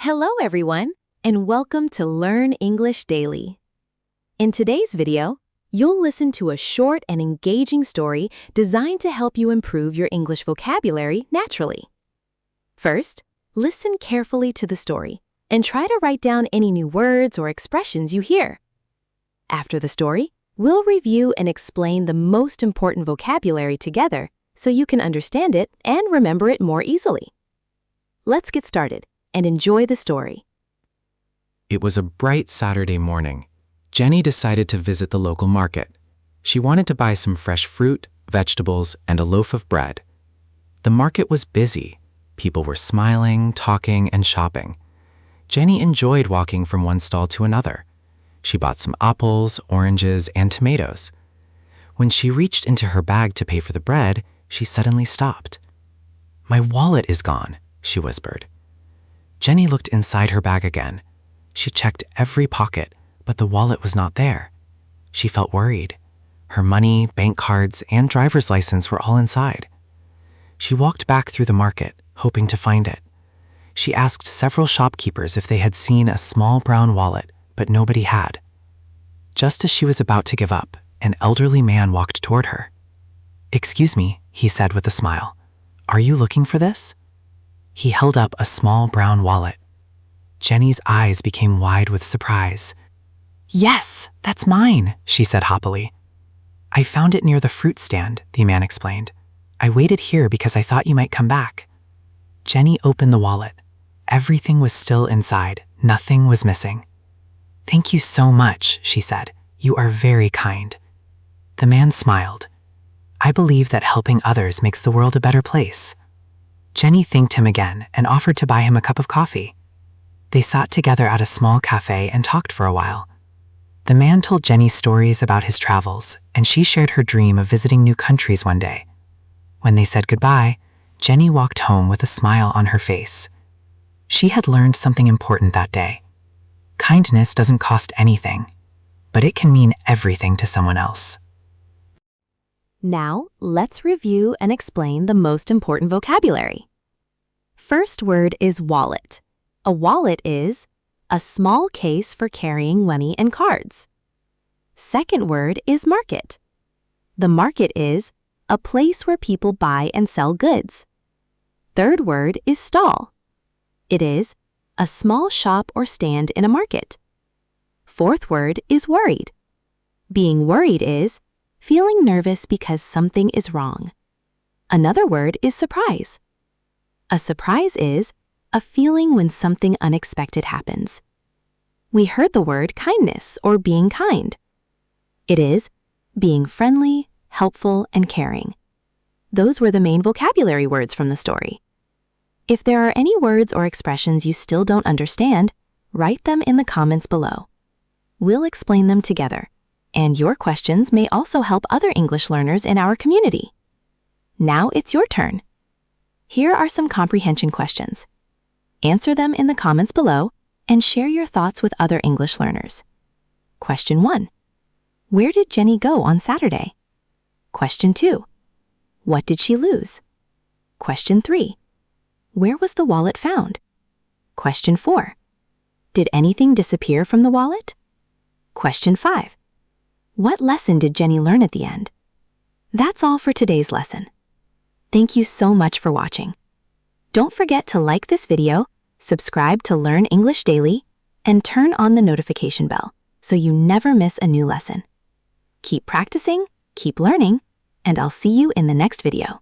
Hello everyone, and welcome to Learn English Daily. In today's video, you'll listen to a short and engaging story designed to help you improve your English vocabulary naturally. First, listen carefully to the story and try to write down any new words or expressions you hear. After the story, we'll review and explain the most important vocabulary together so you can understand it and remember it more easily. Let's get started and enjoy the story. It was a bright Saturday morning. Jenny decided to visit the local market. She wanted to buy some fresh fruit, vegetables, and a loaf of bread. The market was busy. People were smiling, talking, and shopping. Jenny enjoyed walking from one stall to another. She bought some apples, oranges, and tomatoes. When she reached into her bag to pay for the bread, she suddenly stopped. "My wallet is gone," she whispered. Jenny looked inside her bag again. She checked every pocket, but the wallet was not there. She felt worried. Her money, bank cards, and driver's license were all inside. She walked back through the market, hoping to find it. She asked several shopkeepers if they had seen a small brown wallet, but nobody had. Just as she was about to give up, an elderly man walked toward her. "Excuse me," he said with a smile. "Are you looking for this?" He held up a small brown wallet. Jenny's eyes became wide with surprise. "Yes, that's mine," she said happily. "I found it near the fruit stand," the man explained. "I waited here because I thought you might come back." Jenny opened the wallet. Everything was still inside. Nothing was missing. "Thank you so much," she said. "You are very kind." The man smiled. "I believe that helping others makes the world a better place." Jenny thanked him again and offered to buy him a cup of coffee. They sat together at a small cafe and talked for a while. The man told Jenny stories about his travels, and she shared her dream of visiting new countries one day. When they said goodbye, Jenny walked home with a smile on her face. She had learned something important that day. Kindness doesn't cost anything, but it can mean everything to someone else. Now, let's review and explain the most important vocabulary. First word is wallet. A wallet is a small case for carrying money and cards. Second word is market. The market is a place where people buy and sell goods. Third word is stall. It is a small shop or stand in a market. Fourth word is worried. Being worried is feeling nervous because something is wrong. Another word is surprise. A surprise is a feeling when something unexpected happens. We heard the word kindness or being kind. It is being friendly, helpful, and caring. Those were the main vocabulary words from the story. If there are any words or expressions you still don't understand, write them in the comments below. We'll explain them together, and your questions may also help other English learners in our community. Now it's your turn. Here are some comprehension questions. Answer them in the comments below and share your thoughts with other English learners. Question 1. Where did Jenny go on Saturday? Question 2. What did she lose? Question 3. Where was the wallet found? Question 4. Did anything disappear from the wallet? Question 5. What lesson did Jenny learn at the end? That's all for today's lesson. Thank you so much for watching. Don't forget to like this video, subscribe to Learn English Daily, and turn on the notification bell so you never miss a new lesson. Keep practicing, keep learning, and I'll see you in the next video.